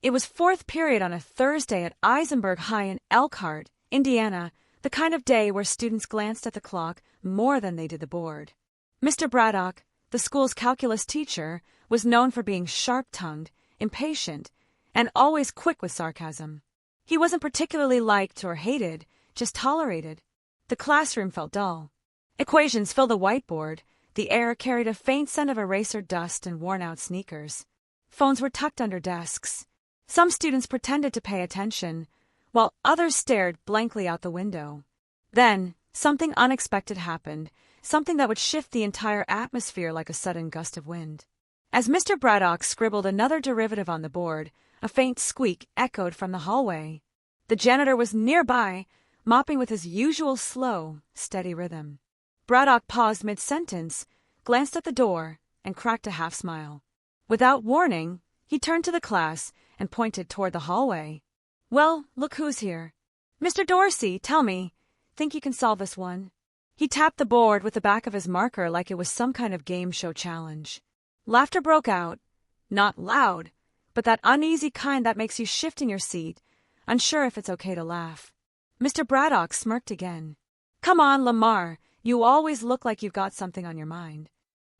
It was fourth period on a Thursday at Eisenberg High in Elkhart, Indiana, the kind of day where students glanced at the clock more than they did the board. Mr. Braddock, the school's calculus teacher, was known for being sharp-tongued, impatient, and always quick with sarcasm. He wasn't particularly liked or hated, just tolerated. The classroom felt dull. Equations filled the whiteboard. The air carried a faint scent of eraser dust and worn-out sneakers. Phones were tucked under desks. Some students pretended to pay attention, while others stared blankly out the window. Then, something unexpected happened, something that would shift the entire atmosphere like a sudden gust of wind. As Mr. Braddock scribbled another derivative on the board, a faint squeak echoed from the hallway. The janitor was nearby, mopping with his usual slow, steady rhythm. Braddock paused mid-sentence, glanced at the door, and cracked a half-smile. Without warning, he turned to the class and pointed toward the hallway. "Well, look who's here. Mr. Dorsey, tell me, think you can solve this one?" He tapped the board with the back of his marker like it was some kind of game show challenge. Laughter broke out, not loud, but that uneasy kind that makes you shift in your seat, unsure if it's okay to laugh. Mr. Braddock smirked again. "Come on, Lamar, you always look like you've got something on your mind."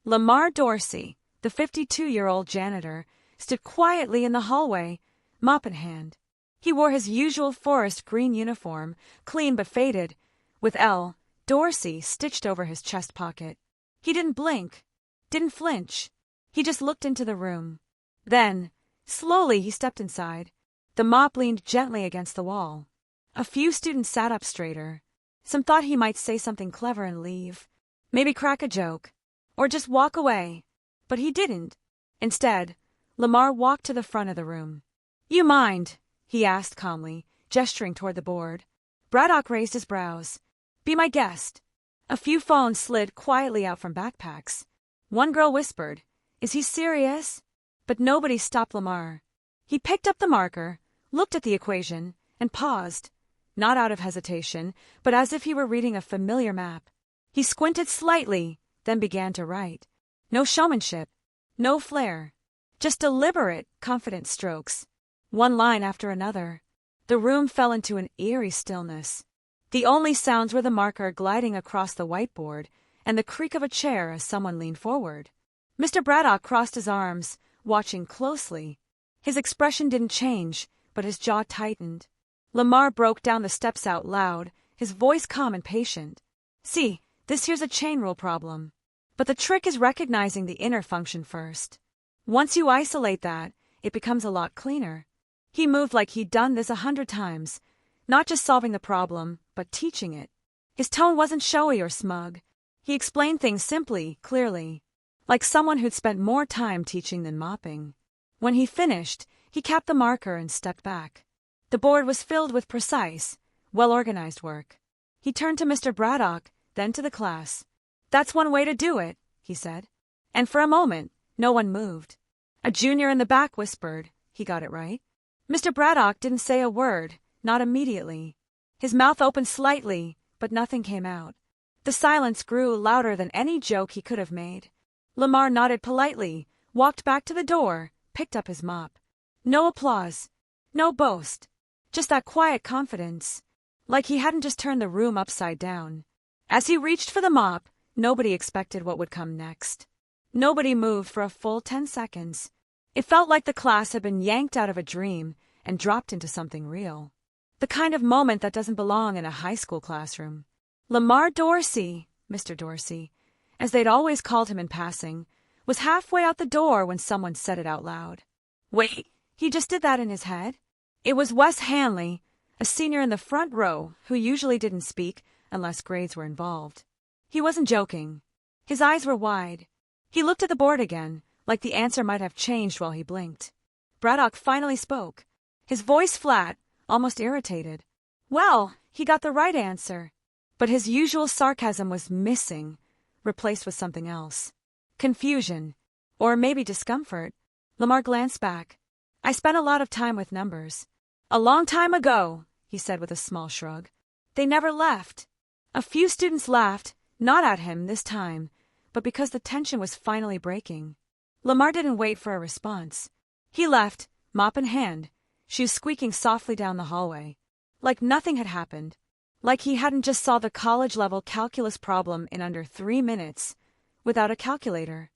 Lamar Dorsey, the 52-year-old janitor, stood quietly in the hallway, mop in hand. He wore his usual forest green uniform, clean but faded, with L. Dorsey stitched over his chest pocket. He didn't blink, didn't flinch. He just looked into the room. Then, slowly he stepped inside. The mop leaned gently against the wall. A few students sat up straighter. Some thought he might say something clever and leave, maybe crack a joke, or just walk away. But he didn't. Instead, Lamar walked to the front of the room. "You mind?" he asked calmly, gesturing toward the board. Braddock raised his brows. "Be my guest." A few phones slid quietly out from backpacks. One girl whispered, "Is he serious?" But nobody stopped Lamar. He picked up the marker, looked at the equation, and paused, not out of hesitation, but as if he were reading a familiar map. He squinted slightly, then began to write. No showmanship, no flair, just deliberate, confident strokes. One line after another. The room fell into an eerie stillness. The only sounds were the marker gliding across the whiteboard and the creak of a chair as someone leaned forward. Mr. Braddock crossed his arms, watching closely. His expression didn't change, but his jaw tightened. Lamar broke down the steps out loud, his voice calm and patient. "See, this here's a chain rule problem. But the trick is recognizing the inner function first. Once you isolate that, it becomes a lot cleaner." He moved like he'd done this 100 times, not just solving the problem, but teaching it. His tone wasn't showy or smug. He explained things simply, clearly, like someone who'd spent more time teaching than mopping. When he finished, he capped the marker and stepped back. The board was filled with precise, well-organized work. He turned to Mr. Braddock, then to the class. "That's one way to do it," he said. And for a moment, no one moved. A junior in the back whispered, "He got it right." Mr. Braddock didn't say a word, not immediately. His mouth opened slightly, but nothing came out. The silence grew louder than any joke he could have made. Lamar nodded politely, walked back to the door, picked up his mop. No applause, no boast, just that quiet confidence, like he hadn't just turned the room upside down. As he reached for the mop, nobody expected what would come next. Nobody moved for a full 10 seconds. It felt like the class had been yanked out of a dream and dropped into something real. The kind of moment that doesn't belong in a high school classroom. Lamar Dorsey, Mr. Dorsey, as they'd always called him in passing, was halfway out the door when someone said it out loud. Wait, he just did that in his head? It was Wes Hanley, a senior in the front row who usually didn't speak unless grades were involved. He wasn't joking. His eyes were wide. He looked at the board again, like the answer might have changed while he blinked. Braddock finally spoke, his voice flat, almost irritated. Well, he got the right answer. But his usual sarcasm was missing, replaced with something else. Confusion, or maybe discomfort. Lamar glanced back. "I spent a lot of time with numbers." "A long time ago," he said with a small shrug. "They never left." A few students laughed, not at him this time, but because the tension was finally breaking. Lamar didn't wait for a response. He left, Mop in hand, she was squeaking softly down the hallway. Like nothing had happened. Like he hadn't just solved a college-level calculus problem in under 3 minutes, without a calculator.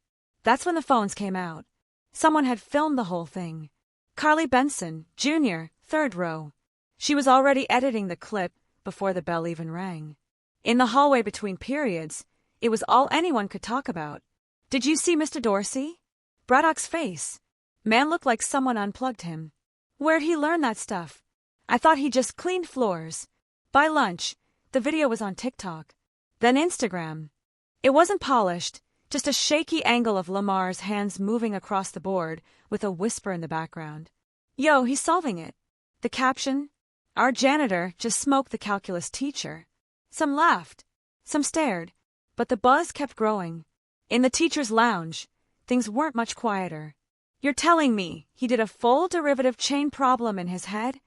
That's when the phones came out. Someone had filmed the whole thing. Carly Benson, Jr., 3rd row. She was already editing the clip before the bell even rang. In the hallway between periods, it was all anyone could talk about. Did you see Mr. Dorsey? Braddock's face. Man looked like someone unplugged him. Where'd he learn that stuff? I thought he just cleaned floors. By lunch, the video was on TikTok. Then Instagram. It wasn't polished, just a shaky angle of Lamar's hands moving across the board with a whisper in the background. Yo, he's solving it. The caption? Our janitor just smoked the calculus teacher. Some laughed. Some stared. But the buzz kept growing. In the teacher's lounge, things weren't much quieter. You're telling me he did a full derivative chain problem in his head?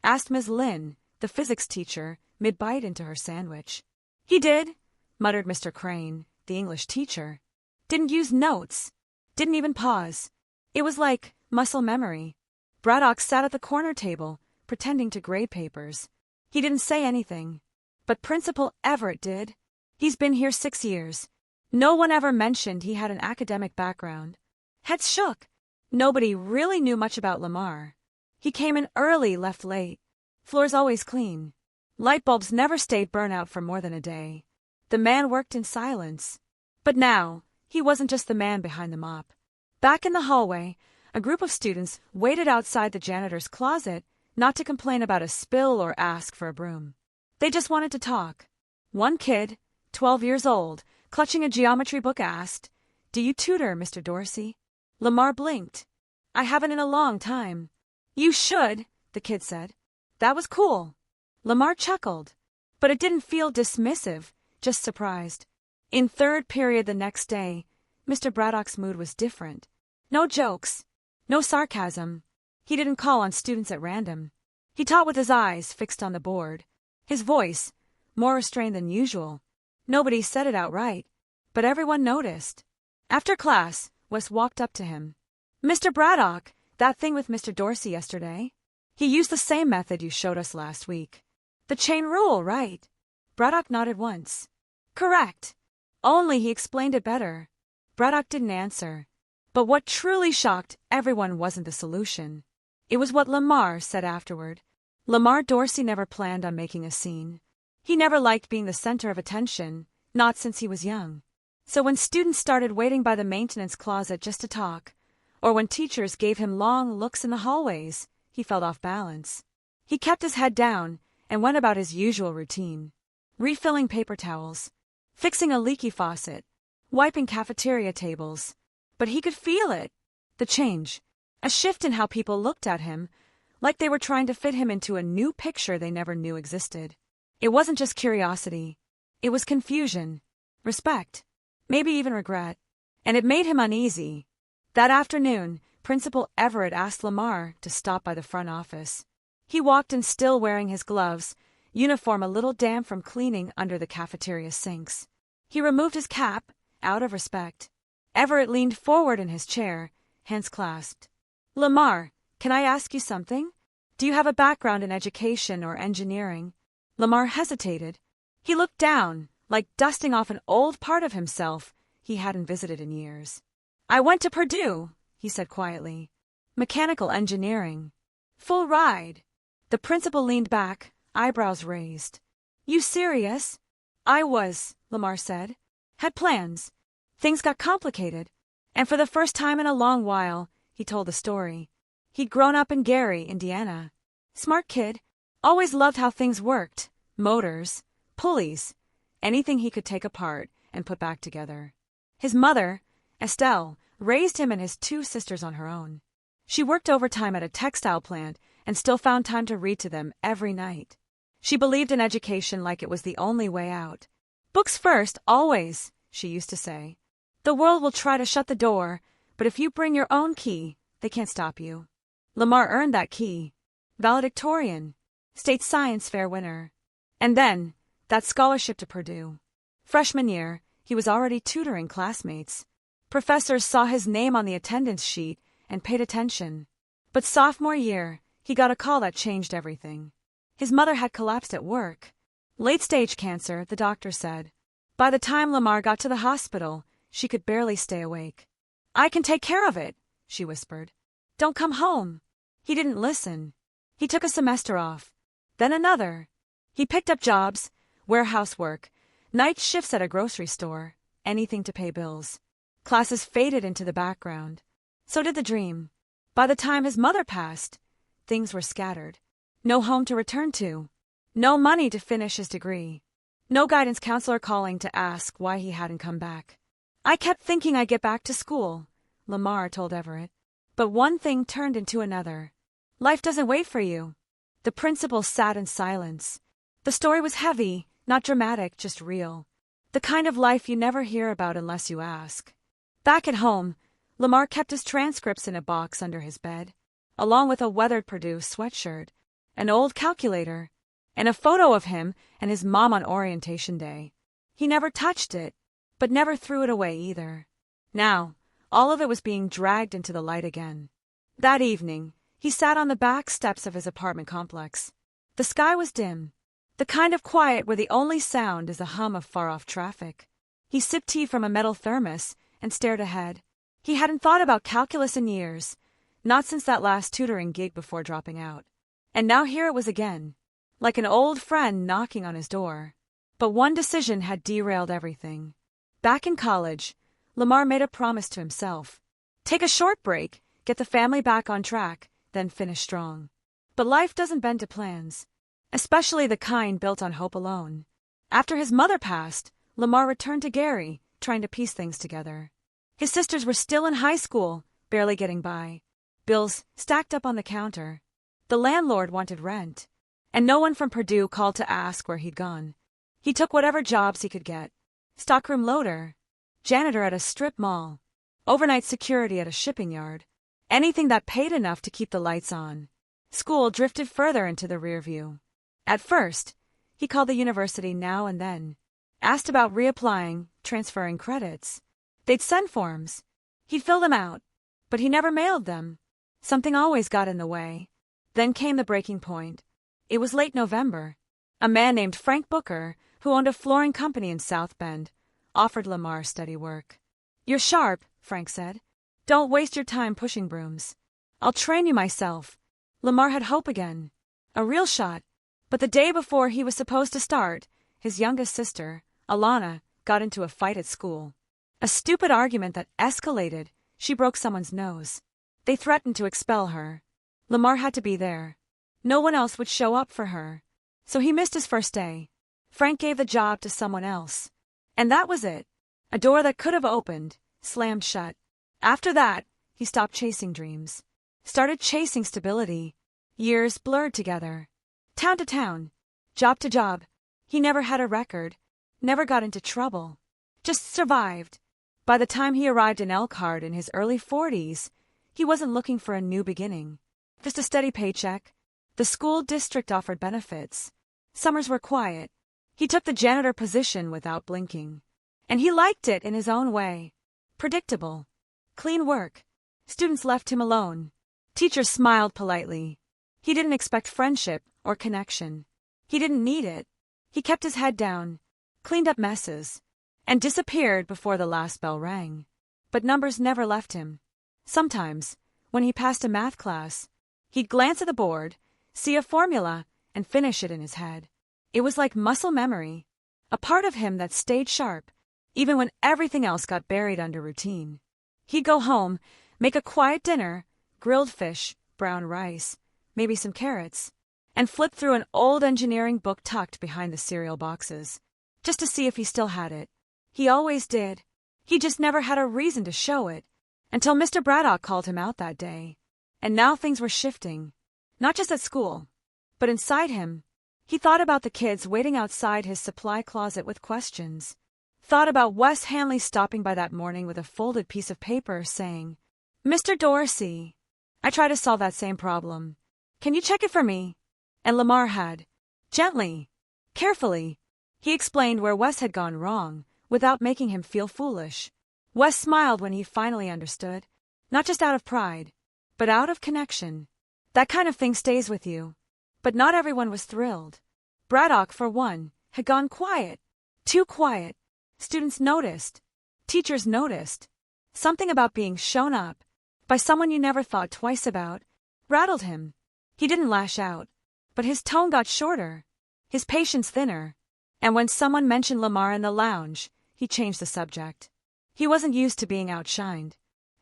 Asked Ms. Lynn, the physics teacher, mid-bite into her sandwich. He did, muttered Mr. Crane, the English teacher. Didn't use notes. Didn't even pause. It was like muscle memory. Braddock sat at the corner table, pretending to grade papers. He didn't say anything. But Principal Everett did. He's been here 6 years. No one ever mentioned he had an academic background. Heads shook. Nobody really knew much about Lamar. He came in early, left late. Floors always clean. Light bulbs never stayed burnt out for more than a day. The man worked in silence. But now, he wasn't just the man behind the mop. Back in the hallway, a group of students waited outside the janitor's closet, not to complain about a spill or ask for a broom. They just wanted to talk. One kid, 12 years old, clutching a geometry book, asked, "Do you tutor, Mr. Dorsey?" Lamar blinked. "I haven't in a long time." "You should," the kid said. "That was cool." Lamar chuckled. But it didn't feel dismissive, just surprised. In 3rd period the next day, Mr. Braddock's mood was different. No jokes. No sarcasm. He didn't call on students at random. He taught with his eyes fixed on the board. His voice, more restrained than usual. Nobody said it outright, but everyone noticed. After class, Wes walked up to him. "Mr. Braddock, that thing with Mr. Dorsey yesterday? He used the same method you showed us last week. The chain rule, right?" Braddock nodded once. "Correct. Only he explained it better." Braddock didn't answer. But what truly shocked everyone wasn't the solution. It was what Lamar said afterward. Lamar Dorsey never planned on making a scene. He never liked being the center of attention, not since he was young. So when students started waiting by the maintenance closet just to talk, or when teachers gave him long looks in the hallways, he felt off balance. He kept his head down and went about his usual routine. Refilling paper towels, fixing a leaky faucet, wiping cafeteria tables. But he could feel it. The change. A shift in how people looked at him, like they were trying to fit him into a new picture they never knew existed. It wasn't just curiosity. It was confusion, respect, maybe even regret. And it made him uneasy. That afternoon, Principal Everett asked Lamar to stop by the front office. He walked in still wearing his gloves, uniform a little damp from cleaning under the cafeteria sinks. He removed his cap, out of respect. Everett leaned forward in his chair, hands clasped. "Lamar, can I ask you something? Do you have a background in education or engineering?" Lamar hesitated. He looked down, like dusting off an old part of himself he hadn't visited in years. "I went to Purdue," he said quietly. "Mechanical engineering." "Full ride." The principal leaned back, eyebrows raised. "You serious?" "I was," Lamar said. "Had plans. Things got complicated. And for the first time in a long while, he told the story. He'd grown up in Gary, Indiana. Smart kid. Always loved how things worked. Motors, pulleys, anything he could take apart and put back together. His mother, Estelle, raised him and his 2 sisters on her own. She worked overtime at a textile plant and still found time to read to them every night. She believed in education like it was the only way out. "Books first, always," she used to say. "The world will try to shut the door, but if you bring your own key, they can't stop you." Lamar earned that key. Valedictorian. State Science Fair winner. And then, that scholarship to Purdue. Freshman year, he was already tutoring classmates. Professors saw his name on the attendance sheet and paid attention. But sophomore year, he got a call that changed everything. His mother had collapsed at work. Late-stage cancer, the doctor said. By the time Lamar got to the hospital, she could barely stay awake. "I can take care of it," she whispered. "Don't come home." He didn't listen. He took a semester off. Then another. He picked up jobs, warehouse work, night shifts at a grocery store, anything to pay bills. Classes faded into the background. So did the dream. By the time his mother passed, things were scattered. No home to return to. No money to finish his degree. No guidance counselor calling to ask why he hadn't come back. "I kept thinking I'd get back to school," Lamar told Everett. But one thing turned into another. Life doesn't wait for you. The principal sat in silence. The story was heavy, not dramatic, just real. The kind of life you never hear about unless you ask. Back at home, Lamar kept his transcripts in a box under his bed, along with a weathered Purdue sweatshirt, an old calculator, and a photo of him and his mom on orientation day. He never touched it, but never threw it away either. Now, all of it was being dragged into the light again. That evening, he sat on the back steps of his apartment complex. The sky was dim, the kind of quiet where the only sound is the hum of far-off traffic. He sipped tea from a metal thermos and stared ahead. He hadn't thought about calculus in years, not since that last tutoring gig before dropping out. And now here it was again, like an old friend knocking on his door. But one decision had derailed everything. Back in college, Lamar made a promise to himself. Take a short break, get the family back on track, then finish strong. But life doesn't bend to plans, especially the kind built on hope alone. After his mother passed, Lamar returned to Gary, trying to piece things together. His sisters were still in high school, barely getting by. Bills stacked up on the counter. The landlord wanted rent, and no one from Purdue called to ask where he'd gone. He took whatever jobs he could get. Stockroom loader, janitor at a strip mall, overnight security at a shipping yard, anything that paid enough to keep the lights on. School drifted further into the rear view. At first, he called the university now and then, asked about reapplying, transferring credits. They'd send forms. He'd fill them out, but he never mailed them. Something always got in the way. Then came the breaking point. It was late November. A man named Frank Booker, who owned a flooring company in South Bend, offered Lamar steady work. "You're sharp," Frank said. "Don't waste your time pushing brooms. I'll train you myself." Lamar had hope again. A real shot. But the day before he was supposed to start, his youngest sister, Alana, got into a fight at school. A stupid argument that escalated. She broke someone's nose. They threatened to expel her. Lamar had to be there. No one else would show up for her. So he missed his first day. Frank gave the job to someone else. And that was it. A door that could have opened, slammed shut. After that, he stopped chasing dreams. Started chasing stability. Years blurred together. Town to town. Job to job. He never had a record. Never got into trouble. Just survived. By the time he arrived in Elkhart in his early 40s, he wasn't looking for a new beginning. Just a steady paycheck. The school district offered benefits. Summers were quiet. He took the janitor position without blinking. And he liked it in his own way. Predictable. Clean work. Students left him alone. Teachers smiled politely. He didn't expect friendship or connection. He didn't need it. He kept his head down, cleaned up messes, and disappeared before the last bell rang. But numbers never left him. Sometimes, when he passed a math class, he'd glance at the board, see a formula, and finish it in his head. It was like muscle memory, a part of him that stayed sharp, even when everything else got buried under routine. He'd go home, make a quiet dinner, grilled fish, brown rice, maybe some carrots, and flip through an old engineering book tucked behind the cereal boxes, just to see if he still had it. He always did. He just never had a reason to show it, until Mr. Braddock called him out that day. And now things were shifting, not just at school, but inside him. He thought about the kids waiting outside his supply closet with questions. Thought about Wes Hanley stopping by that morning with a folded piece of paper saying, "Mr. Dorsey, I tried to solve that same problem. Can you check it for me?" And Lamar had. Gently, carefully, he explained where Wes had gone wrong, without making him feel foolish. Wes smiled when he finally understood, not just out of pride, but out of connection. That kind of thing stays with you. But not everyone was thrilled. Braddock, for one, had gone quiet. Too quiet. Students noticed. Teachers noticed. Something about being shown up by someone you never thought twice about rattled him. He didn't lash out, but his tone got shorter, his patience thinner. And when someone mentioned Lamar in the lounge, he changed the subject. He wasn't used to being outshined,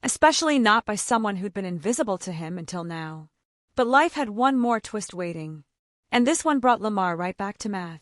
especially not by someone who'd been invisible to him until now. But life had one more twist waiting. And this one brought Lamar right back to math.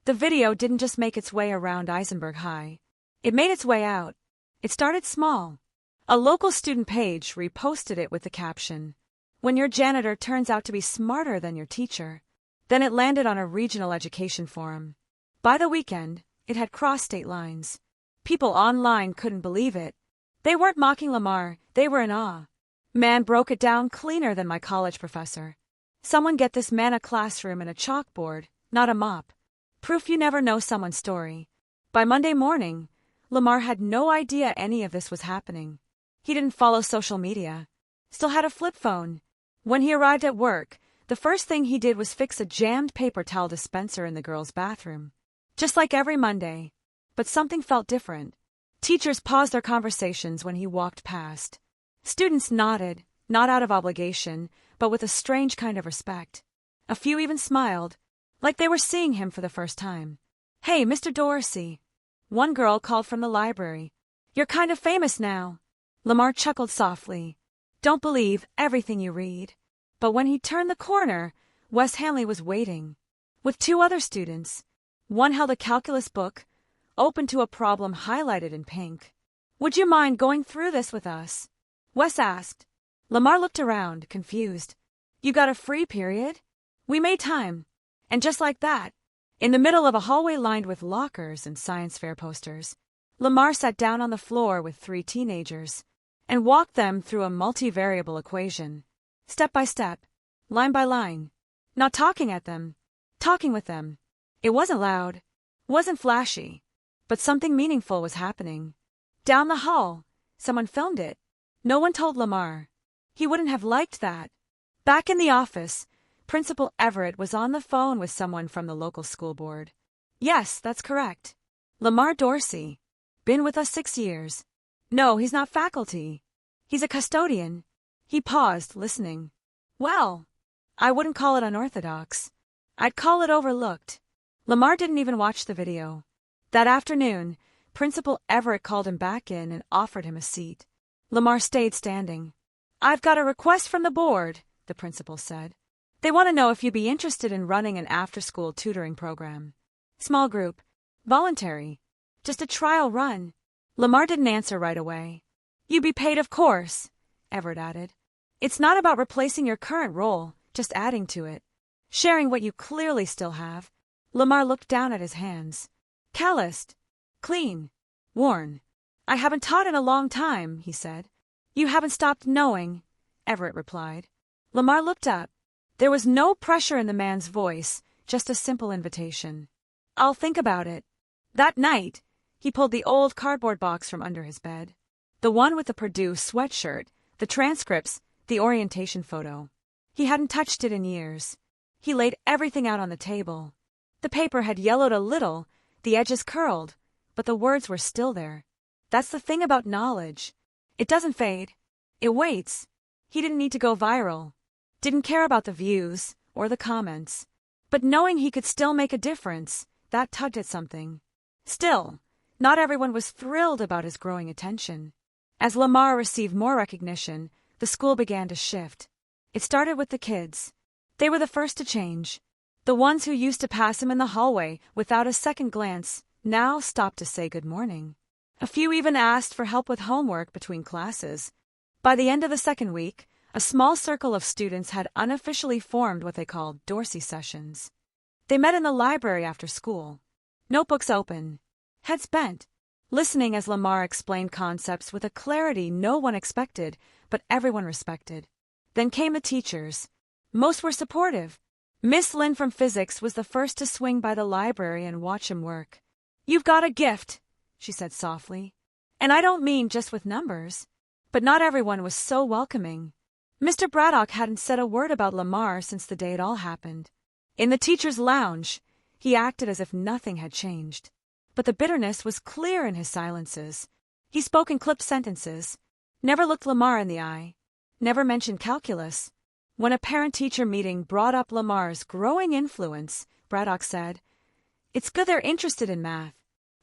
The video didn't just make its way around Eisenberg High. It made its way out. It started small. A local student page reposted it with the caption, "When your janitor turns out to be smarter than your teacher." Then it landed on a regional education forum. By the weekend, it had crossed state lines. People online couldn't believe it. They weren't mocking Lamar, they were in awe. "Man broke it down cleaner than my college professor. Someone get this man a classroom and a chalkboard, not a mop." Proof you never know someone's story. By Monday morning, Lamar had no idea any of this was happening. He didn't follow social media. Still had a flip phone. When he arrived at work, the first thing he did was fix a jammed paper towel dispenser in the girls' bathroom. Just like every Monday. But something felt different. Teachers paused their conversations when he walked past. Students nodded, not out of obligation, but with a strange kind of respect. A few even smiled, like they were seeing him for the first time. "Hey, Mr. Dorsey." One girl called from the library. "You're kind of famous now." Lamar chuckled softly. Don't believe everything you read. But when he turned the corner, Wes Hanley was waiting. With two other students. One held a calculus book, open to a problem highlighted in pink. "Would you mind going through this with us?" Wes asked. Lamar looked around, confused. "You got a free period?" We made time. And just like that, in the middle of a hallway lined with lockers and science fair posters, Lamar sat down on the floor with three teenagers and walked them through a multivariable equation, step by step, line by line, not talking at them, talking with them. It wasn't loud, wasn't flashy, but something meaningful was happening. Down the hall, someone filmed it. No one told Lamar. He wouldn't have liked that. Back in the office, Principal Everett was on the phone with someone from the local school board. "Yes, that's correct. Lamar Dorsey. Been with us 6 years. No, he's not faculty. He's a custodian." He paused, listening. "Well, I wouldn't call it unorthodox. I'd call it overlooked." Lamar didn't even watch the video. That afternoon, Principal Everett called him back in and offered him a seat. Lamar stayed standing. "I've got a request from the board," the principal said. "They want to know if you'd be interested in running an after-school tutoring program. Small group. Voluntary. Just a trial run." Lamar didn't answer right away. "You'd be paid, of course," Everett added. "It's not about replacing your current role, just adding to it. Sharing what you clearly still have." Lamar looked down at his hands. "Calloused. Clean. Worn. I haven't taught in a long time," he said. "You haven't stopped knowing," Everett replied. Lamar looked up. There was no pressure in the man's voice, just a simple invitation. "I'll think about it." That night, he pulled the old cardboard box from under his bed. The one with the Purdue sweatshirt, the transcripts, the orientation photo. He hadn't touched it in years. He laid everything out on the table. The paper had yellowed a little, the edges curled, but the words were still there. That's the thing about knowledge. It doesn't fade. It waits. He didn't need to go viral. Didn't care about the views or the comments. But knowing he could still make a difference, that tugged at something. Still, not everyone was thrilled about his growing attention. As Lamar received more recognition, the school began to shift. It started with the kids. They were the first to change. The ones who used to pass him in the hallway without a second glance now stopped to say good morning. A few even asked for help with homework between classes. By the end of the second week, a small circle of students had unofficially formed what they called Dorsey sessions. They met in the library after school. Notebooks open, heads bent, listening as Lamar explained concepts with a clarity no one expected, but everyone respected. Then came the teachers. Most were supportive. Miss Lynn from physics was the first to swing by the library and watch him work. "You've got a gift," she said softly. "And I don't mean just with numbers." But not everyone was so welcoming. Mr. Braddock hadn't said a word about Lamar since the day it all happened. In the teacher's lounge, he acted as if nothing had changed. But the bitterness was clear in his silences. He spoke in clipped sentences, never looked Lamar in the eye, never mentioned calculus. When a parent-teacher meeting brought up Lamar's growing influence, Braddock said, "It's good they're interested in math.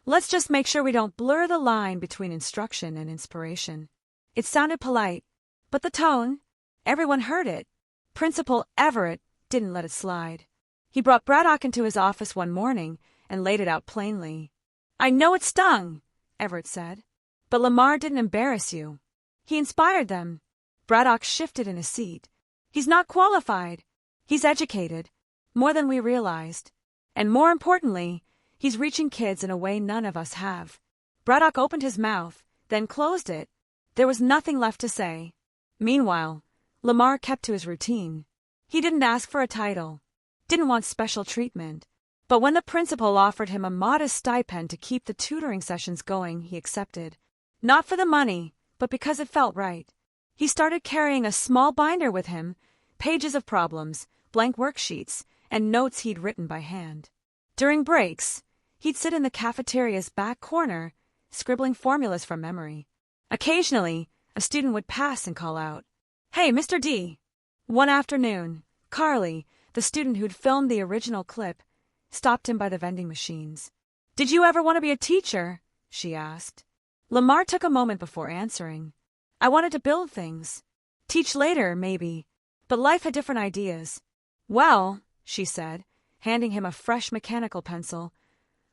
Let's just make sure we don't blur the line between instruction and inspiration." It sounded polite, but the tone, everyone heard it. Principal Everett didn't let it slide. He brought Braddock into his office one morning and laid it out plainly. "I know it stung," Everett said, "but Lamar didn't embarrass you. He inspired them." Braddock shifted in his seat. "He's not qualified. He's educated, more than we realized. And more importantly, he's reaching kids in a way none of us have." Braddock opened his mouth, then closed it. There was nothing left to say. Meanwhile, Lamar kept to his routine. He didn't ask for a title, didn't want special treatment. But when the principal offered him a modest stipend to keep the tutoring sessions going, he accepted. Not for the money, but because it felt right. He started carrying a small binder with him, pages of problems, blank worksheets, and notes he'd written by hand. During breaks, he'd sit in the cafeteria's back corner, scribbling formulas from memory. Occasionally, a student would pass and call out, "Hey, Mr. D." One afternoon, Carly, the student who'd filmed the original clip, stopped him by the vending machines. "Did you ever want to be a teacher?" she asked. Lamar took a moment before answering. "I wanted to build things. Teach later, maybe. But life had different ideas." "Well," she said, handing him a fresh mechanical pencil,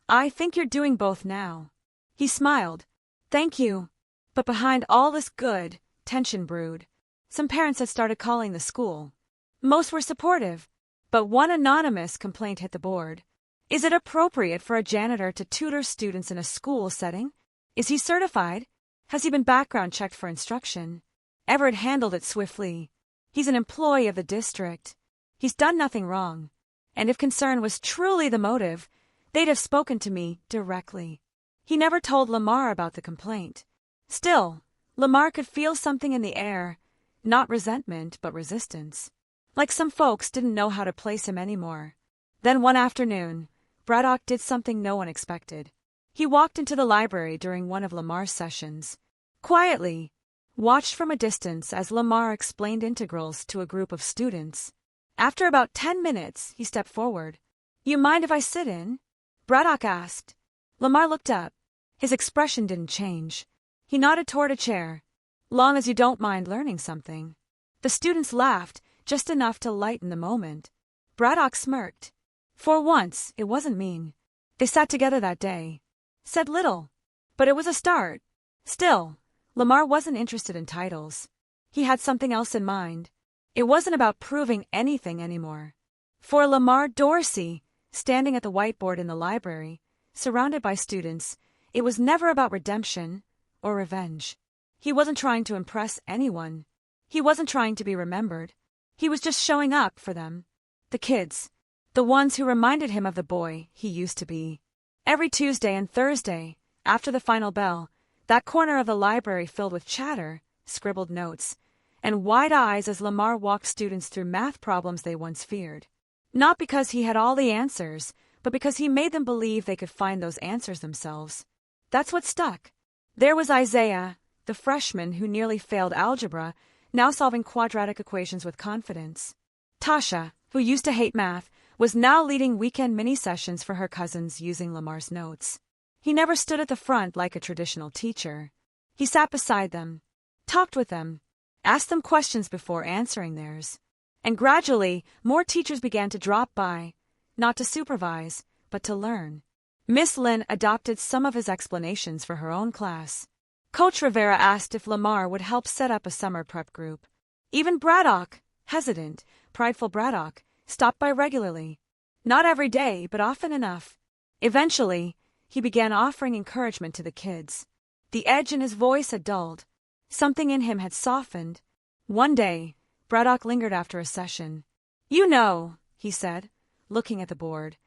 "I think you're doing both now." He smiled. "Thank you." But behind all this good, tension brewed. Some parents had started calling the school. Most were supportive, but one anonymous complaint hit the board. Is it appropriate for a janitor to tutor students in a school setting? Is he certified? Has he been background checked for instruction? Everett handled it swiftly. He's an employee of the district. He's done nothing wrong. And if concern was truly the motive, they'd have spoken to me directly. He never told Lamar about the complaint. Still, Lamar could feel something in the air, not resentment, but resistance. Like some folks didn't know how to place him anymore. Then one afternoon, Braddock did something no one expected. He walked into the library during one of Lamar's sessions. Quietly, watched from a distance as Lamar explained integrals to a group of students. After about 10 minutes, he stepped forward. "You mind if I sit in?" Braddock asked. Lamar looked up. His expression didn't change. He nodded toward a chair. "Long as you don't mind learning something." The students laughed, just enough to lighten the moment. Braddock smirked. For once, it wasn't mean. They sat together that day. Said little, but it was a start. Still, Lamar wasn't interested in titles. He had something else in mind. It wasn't about proving anything anymore. For Lamar Dorsey, standing at the whiteboard in the library, surrounded by students, it was never about redemption or revenge. He wasn't trying to impress anyone. He wasn't trying to be remembered. He was just showing up for them. The kids. The ones who reminded him of the boy he used to be. Every Tuesday and Thursday, after the final bell, that corner of the library filled with chatter, scribbled notes, and wide eyes as Lamar walked students through math problems they once feared. Not because he had all the answers, but because he made them believe they could find those answers themselves. That's what stuck. There was Isaiah, the freshman who nearly failed algebra, now solving quadratic equations with confidence. Tasha, who used to hate math, was now leading weekend mini-sessions for her cousins using Lamar's notes. He never stood at the front like a traditional teacher. He sat beside them, talked with them, asked them questions before answering theirs. And gradually, more teachers began to drop by, not to supervise, but to learn. Miss Lynn adopted some of his explanations for her own class. Coach Rivera asked if Lamar would help set up a summer prep group. Even Braddock, hesitant, prideful Braddock, stopped by regularly. Not every day, but often enough. Eventually, he began offering encouragement to the kids. The edge in his voice had dulled. Something in him had softened. One day, Braddock lingered after a session. "You know," he said, looking at the board,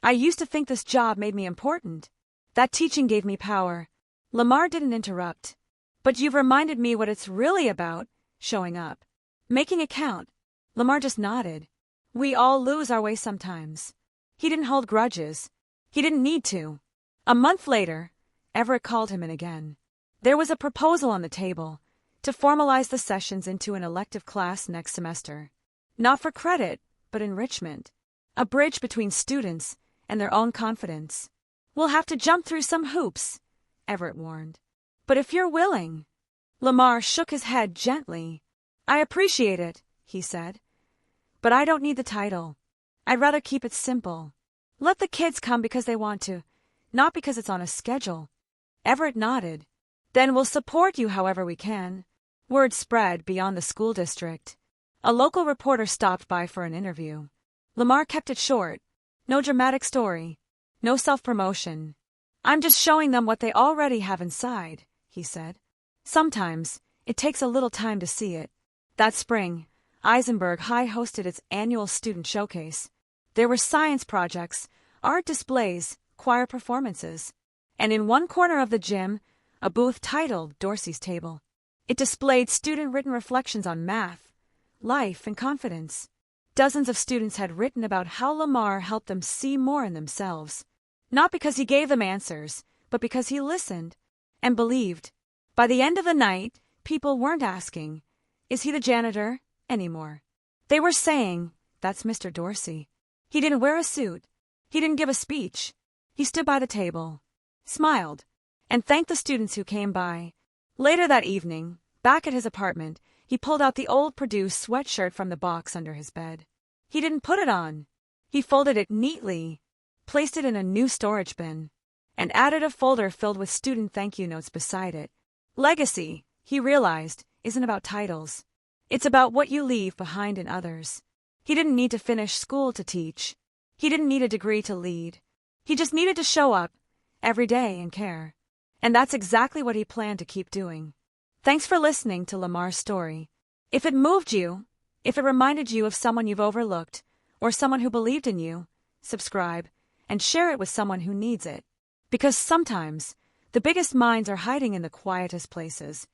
"I used to think this job made me important. That teaching gave me power." Lamar didn't interrupt. "But you've reminded me what it's really about, showing up. Making it count. Lamar just nodded. We all lose our way sometimes. He didn't hold grudges. He didn't need to. A month later, Everett called him in again. There was a proposal on the table to formalize the sessions into an elective class next semester. Not for credit, but enrichment. A bridge between students and their own confidence. We'll have to jump through some hoops, Everett warned. But if you're willing. Lamar shook his head gently. I appreciate it, he said. But I don't need the title. I'd rather keep it simple. Let the kids come because they want to, not because it's on a schedule. Everett nodded. Then we'll support you however we can. Word spread beyond the school district. A local reporter stopped by for an interview. Lamar kept it short. No dramatic story. No self-promotion. I'm just showing them what they already have inside, he said. Sometimes, it takes a little time to see it. That spring, Eisenberg High hosted its annual student showcase. There were science projects, art displays, choir performances. And in one corner of the gym, a booth titled Dorsey's Table. It displayed student-written reflections on math, life, and confidence. Dozens of students had written about how Lamar helped them see more in themselves. Not because he gave them answers, but because he listened and believed. By the end of the night, people weren't asking, "Is he the janitor?" anymore. They were saying, "That's Mr. Dorsey." He didn't wear a suit. He didn't give a speech. He stood by the table, smiled, and thanked the students who came by. Later that evening, back at his apartment, he pulled out the old Purdue sweatshirt from the box under his bed. He didn't put it on. He folded it neatly, placed it in a new storage bin, and added a folder filled with student thank you notes beside it. Legacy, he realized, isn't about titles. It's about what you leave behind in others. He didn't need to finish school to teach. He didn't need a degree to lead. He just needed to show up every day and care. And that's exactly what he planned to keep doing. Thanks for listening to Lamar's story. If it moved you, if it reminded you of someone you've overlooked, or someone who believed in you, subscribe and share it with someone who needs it. Because sometimes, the biggest minds are hiding in the quietest places.